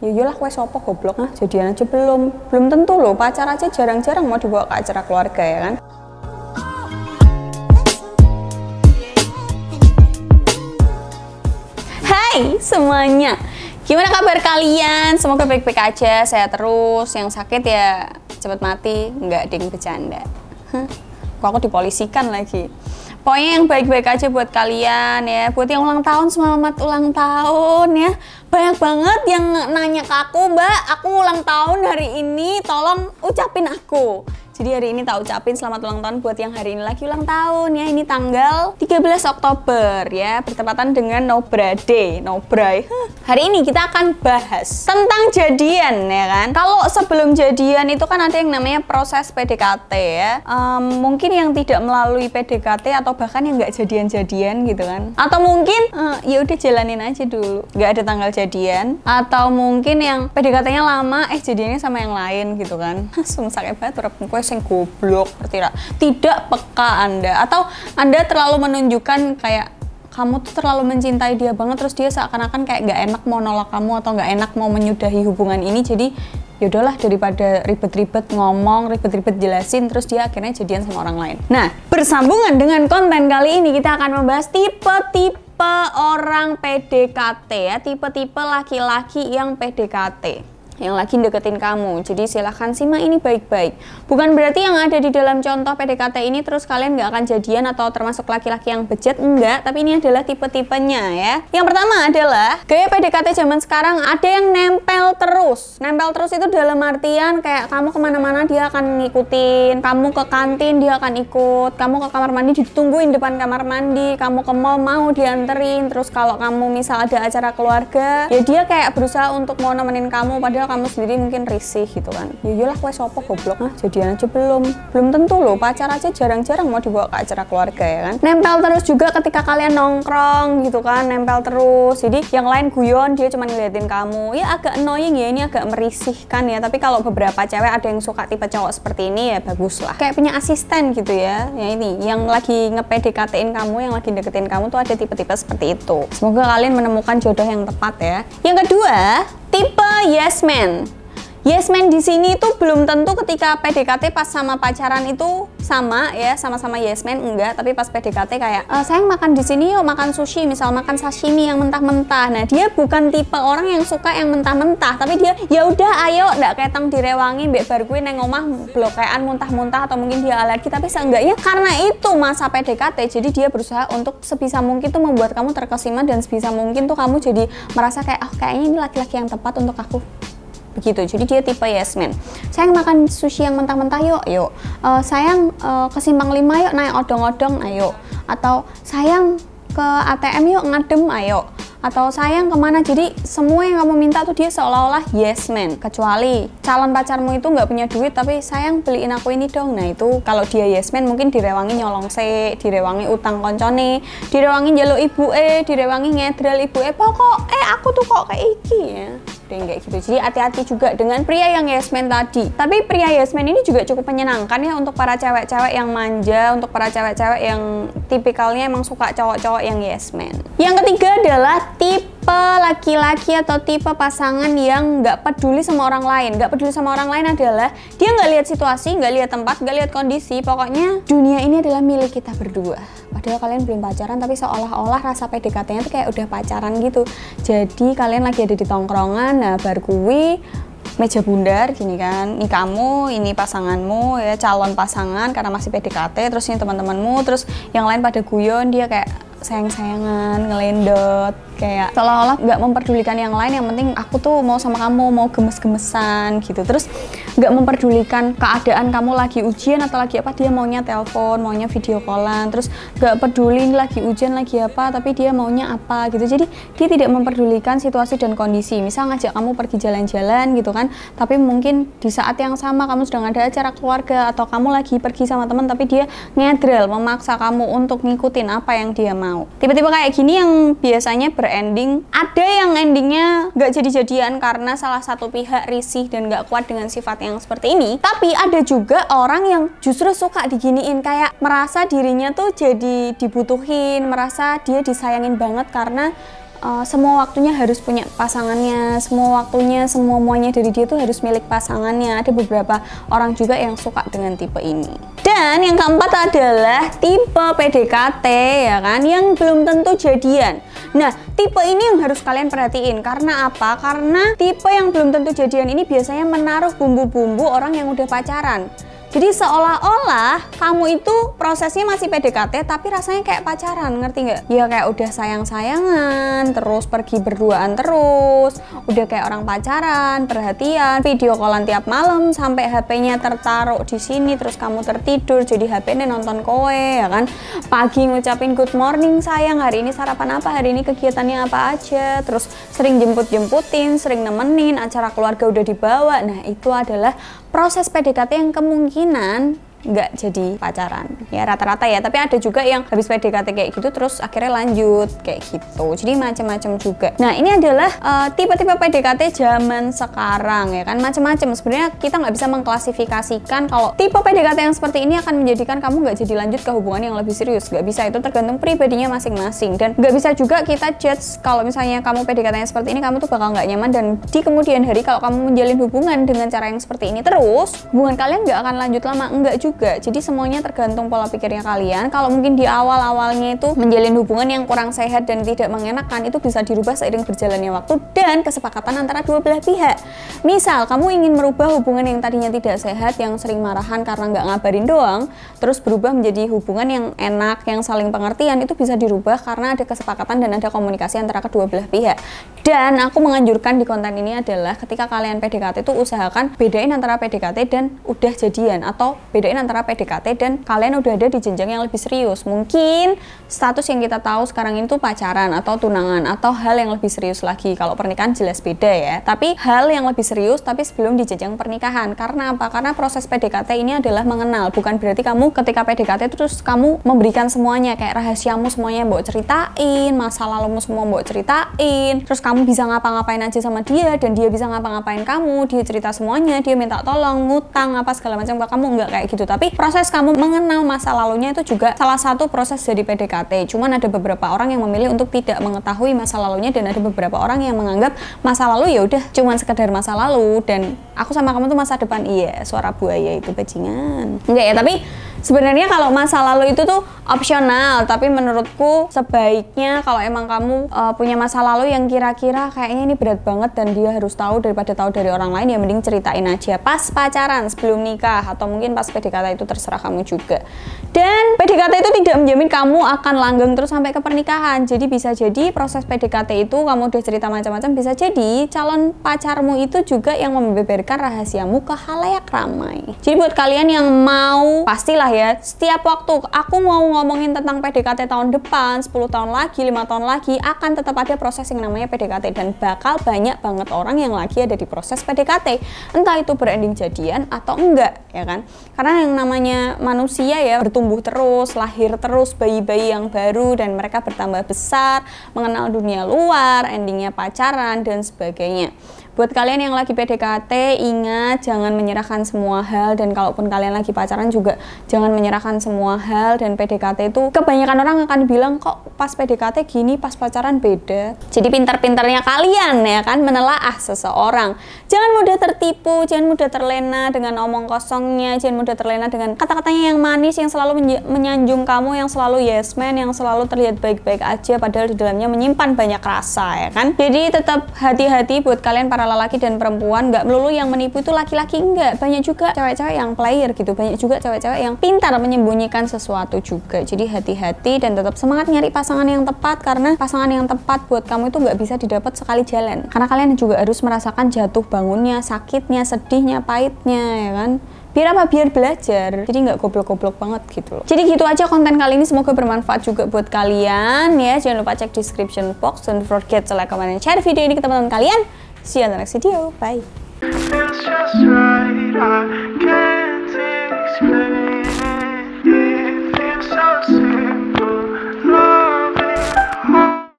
Ya iyalah, kowe sopo goblok, jadian aja belum tentu loh, pacar aja jarang-jarang mau dibawa ke acara keluarga ya kan. Hai semuanya, gimana kabar kalian? Semoga baik-baik aja, sehat terus. Yang sakit ya cepet mati, nggak ding bercanda. Kok aku dipolisikan lagi. Pokoknya yang baik-baik aja buat kalian ya. Buat yang ulang tahun, selamat ulang tahun ya. Banyak banget yang nanya ke aku, Mbak, aku ulang tahun hari ini, tolong ucapin aku. Jadi hari ini tak ucapin selamat ulang tahun buat yang hari ini lagi ulang tahun ya. Ini tanggal 13 Oktober ya, bertepatan dengan Nobra Day, Nobray. Hari ini kita akan bahas tentang jadian ya kan. Kalau sebelum jadian itu kan ada yang namanya proses PDKT ya. Mungkin yang tidak melalui PDKT atau bahkan yang nggak jadian-jadian gitu kan. Atau mungkin ya udah jalanin aja dulu, nggak ada tanggal jadian. Atau mungkin yang PDKT-nya lama, jadiannya sama yang lain gitu kan. Sungsake banget urip kowe sing goblok, tidak peka Anda, atau Anda terlalu menunjukkan kayak kamu tuh terlalu mencintai dia banget, terus dia seakan-akan kayak nggak enak mau nolak kamu atau nggak enak mau menyudahi hubungan ini. Jadi yaudahlah, daripada ribet-ribet ngomong, ribet-ribet jelasin, terus dia akhirnya jadian sama orang lain. Nah, bersambungan dengan konten kali ini kita akan membahas tipe-tipe orang PDKT ya, tipe-tipe laki-laki yang PDKT, yang lagi deketin kamu. Jadi silahkan simak ini baik-baik. Bukan berarti yang ada di dalam contoh PDKT ini terus kalian nggak akan jadian atau termasuk laki-laki yang bejat, enggak. Tapi ini adalah tipe-tipenya ya. Yang pertama adalah gaya PDKT zaman sekarang ada yang nempel terus. Nempel terus itu dalam artian kayak kamu kemana-mana dia akan ngikutin, kamu ke kantin dia akan ikut, kamu ke kamar mandi ditungguin depan kamar mandi, kamu ke mall mau dianterin, terus kalau kamu misal ada acara keluarga ya dia kayak berusaha untuk mau nemenin kamu padahal kamu sendiri mungkin risih gitu kan. Ya iyalah, kowe sopo goblok, jadian aja belum tentu loh, pacar aja jarang-jarang mau dibawa ke acara keluarga ya kan. Nempel terus juga ketika kalian nongkrong gitu kan, nempel terus. Jadi yang lain guyon, dia cuma ngeliatin kamu. Ya agak annoying ya, ini agak merisihkan ya. Tapi kalau beberapa cewek ada yang suka tipe cowok seperti ini ya bagus lah. Kayak punya asisten gitu ya. Ya ini yang lagi nge-PDKT-in kamu, yang lagi deketin kamu tuh ada tipe-tipe seperti itu. Semoga kalian menemukan jodoh yang tepat ya. Yang kedua, tipe yes man. Yes man di sini tuh belum tentu ketika PDKT pas sama pacaran itu sama ya, sama-sama yes man, enggak. Tapi pas PDKT kayak sayang makan di sini yuk, makan sushi, misal makan sashimi yang mentah-mentah. Nah dia bukan tipe orang yang suka yang mentah-mentah, tapi dia ya udah ayo ndak ketang direwangi mbek bar kuwi neng omah blokean muntah-muntah, atau mungkin dia alergi. Tapi seenggaknya karena itu masa PDKT, jadi dia berusaha untuk sebisa mungkin tuh membuat kamu terkesima, dan sebisa mungkin tuh kamu jadi merasa kayak kayaknya ini laki-laki yang tepat untuk aku. Begitu, jadi dia tipe yes man. Sayang makan sushi yang mentah-mentah yuk, yuk. Sayang ke Simpang 5 yuk naik odong-odong, ayo. Atau sayang ke ATM yuk ngadem, ayo. Atau sayang kemana. Jadi semua yang kamu minta tuh dia seolah-olah yes man. Kecuali calon pacarmu itu nggak punya duit tapi sayang beliin aku ini dong. Nah itu kalau dia yes man mungkin direwangi nyolong se, direwangi utang koncone, direwangi njaluk ibu direwangi ngedral ibu pokok aku tuh kok kayak iki ya. Kayak gitu. Jadi hati-hati juga dengan pria yang yes man tadi. Tapi pria yes man ini juga cukup menyenangkan ya untuk para cewek-cewek yang manja, untuk para cewek-cewek yang tipikalnya emang suka cowok-cowok yang yes man. Yang ketiga adalah tipe laki-laki atau tipe pasangan yang nggak peduli sama orang lain. Nggak peduli sama orang lain adalah dia nggak lihat situasi, nggak lihat tempat, nggak lihat kondisi. Pokoknya dunia ini adalah milik kita berdua. Padahal kalian belum pacaran, tapi seolah-olah rasa PDKT-nya tuh kayak udah pacaran gitu. Jadi kalian lagi ada di tongkrongan, nah bar kuwi meja bundar gini kan, ini kamu, ini pasanganmu ya, calon pasangan karena masih PDKT, terus ini teman-temanmu, terus yang lain pada guyon, dia kayak sayang-sayangan, ngelendot, kayak seolah-olah nggak memperdulikan yang lain, yang penting aku tuh mau sama kamu, mau gemes-gemesan gitu. Terus nggak memperdulikan keadaan kamu lagi ujian atau lagi apa, dia maunya telepon, maunya video callan, terus nggak peduli lagi ujian lagi apa, tapi dia maunya apa gitu. Jadi dia tidak memperdulikan situasi dan kondisi. Misal ngajak kamu pergi jalan-jalan gitu kan, tapi mungkin di saat yang sama kamu sedang ada acara keluarga, atau kamu lagi pergi sama teman tapi dia ngedrel, memaksa kamu untuk ngikutin apa yang dia mau. Tiba-tiba kayak gini yang biasanya berending, ada yang endingnya nggak jadi-jadian karena salah satu pihak risih dan nggak kuat dengan sifat yang seperti ini. Tapi ada juga orang yang justru suka diginiin, kayak merasa dirinya tuh jadi dibutuhin, merasa dia disayangin banget karena semua waktunya harus punya pasangannya, semua waktunya, semuanya dari dia tuh harus milik pasangannya. Ada beberapa orang juga yang suka dengan tipe ini. Dan yang keempat adalah tipe PDKT, ya kan, yang belum tentu jadian. Nah, tipe ini yang harus kalian perhatiin. Karena apa? Karena tipe yang belum tentu jadian ini biasanya menaruh bumbu-bumbu orang yang udah pacaran. Jadi seolah-olah kamu itu prosesnya masih PDKT tapi rasanya kayak pacaran, ngerti nggak? Ya kayak udah sayang-sayangan, terus pergi berduaan terus, udah kayak orang pacaran, perhatian, video callan tiap malam sampai HP-nya tertaruh di sini, terus kamu tertidur jadi HP-nya nonton kowe, ya kan? Pagi ngucapin good morning sayang, hari ini sarapan apa, hari ini kegiatannya apa aja, terus sering jemput-jemputin, sering nemenin, acara keluarga udah dibawa. Nah, itu adalah proses PDKT yang kemungkinan nggak jadi pacaran, ya rata-rata ya. Tapi ada juga yang habis PDKT kayak gitu terus akhirnya lanjut kayak gitu, jadi macam-macam juga. Nah, ini adalah tipe-tipe PDKT zaman sekarang, ya kan, macam-macam. Sebenarnya kita nggak bisa mengklasifikasikan kalau tipe PDKT yang seperti ini akan menjadikan kamu nggak jadi lanjut ke hubungan yang lebih serius, nggak bisa. Itu tergantung pribadinya masing-masing, dan nggak bisa juga kita judge kalau misalnya kamu PDKT yang seperti ini kamu tuh bakal nggak nyaman, dan di kemudian hari kalau kamu menjalin hubungan dengan cara yang seperti ini terus, hubungan kalian nggak akan lanjut lama, enggak juga. Jadi semuanya tergantung pola pikirnya kalian. Kalau mungkin di awal-awalnya itu menjalin hubungan yang kurang sehat dan tidak mengenakan, itu bisa dirubah seiring berjalannya waktu dan kesepakatan antara dua belah pihak. Misal kamu ingin merubah hubungan yang tadinya tidak sehat, yang sering marahan karena nggak ngabarin doang, terus berubah menjadi hubungan yang enak, yang saling pengertian, itu bisa dirubah karena ada kesepakatan dan ada komunikasi antara kedua belah pihak. Dan aku menganjurkan di konten ini adalah ketika kalian PDKT itu usahakan bedain antara PDKT dan udah jadian, atau bedain antara PDKT dan kalian udah ada di jenjang yang lebih serius. Mungkin status yang kita tahu sekarang itu pacaran atau tunangan atau hal yang lebih serius lagi. Kalau pernikahan jelas beda ya, tapi hal yang lebih serius tapi sebelum di jenjang pernikahan. Karena apa? Karena proses PDKT ini adalah mengenal. Bukan berarti kamu ketika PDKT terus kamu memberikan semuanya, kayak rahasiamu semuanya mbok ceritain, masa lalumu semua mbok ceritain, terus kamu bisa ngapa-ngapain aja sama dia dan dia bisa ngapa-ngapain kamu, dia cerita semuanya, dia minta tolong, ngutang, apa segala macam. Kamu nggak kayak gitu. Tapi proses kamu mengenal masa lalunya itu juga salah satu proses jadi PDKT. Cuman ada beberapa orang yang memilih untuk tidak mengetahui masa lalunya, dan ada beberapa orang yang menganggap masa lalu ya udah cuman sekedar masa lalu dan aku sama kamu tuh masa depan. Iya, suara buaya itu bajingan. Enggak ya, tapi sebenarnya kalau masa lalu itu tuh opsional, tapi menurutku sebaiknya kalau emang kamu punya masa lalu yang kira-kira kayaknya ini berat banget dan dia harus tahu daripada tahu dari orang lain, ya mending ceritain aja pas pacaran sebelum nikah, atau mungkin pas PDKT, itu terserah kamu juga. Dan PDKT itu tidak menjamin kamu akan langgeng terus sampai ke pernikahan. Jadi bisa jadi proses PDKT itu kamu udah cerita macam-macam, bisa jadi calon pacarmu itu juga yang membeberkan rahasiamu ke khalayak ramai. Jadi buat kalian yang mau, pastilah ya, setiap waktu aku mau ngomongin tentang PDKT tahun depan, 10 tahun lagi, 5 tahun lagi, akan tetap ada proses yang namanya PDKT, dan bakal banyak banget orang yang lagi ada di proses PDKT, entah itu berending jadian atau enggak, ya kan? Karena yang namanya manusia ya bertumbuh terus, lahir terus bayi-bayi yang baru, dan mereka bertambah besar, mengenal dunia luar, endingnya pacaran dan sebagainya. Buat kalian yang lagi PDKT, ingat jangan menyerahkan semua hal, dan kalaupun kalian lagi pacaran juga jangan menyerahkan semua hal. Dan PDKT itu kebanyakan orang akan bilang kok pas PDKT gini, pas pacaran beda. Jadi pintar-pintarnya kalian ya kan menelaah seseorang. Jangan mudah tertipu, jangan mudah terlena dengan omong kosongnya, jangan mudah terlena dengan kata-katanya yang manis, yang selalu menyanjung kamu, yang selalu yes man, yang selalu terlihat baik-baik aja padahal di dalamnya menyimpan banyak rasa, ya kan? Jadi tetap hati-hati buat kalian para lelaki dan perempuan. Nggak melulu yang menipu itu laki-laki, enggak, banyak juga cewek-cewek yang player gitu, banyak juga cewek-cewek yang pintar menyembunyikan sesuatu juga. Jadi hati-hati dan tetap semangat nyari pasangan yang tepat, karena pasangan yang tepat buat kamu itu nggak bisa didapat sekali jalan, karena kalian juga harus merasakan jatuh bangunnya, sakitnya, sedihnya, pahitnya, ya kan? Biar apa? Biar belajar. Jadi nggak goblok-goblok banget gitu loh. Jadi gitu aja konten kali ini, semoga bermanfaat juga buat kalian ya. Jangan lupa cek description box, don't forget to like, comment, and share video ini ke teman-teman kalian. See you on the next video. Bye.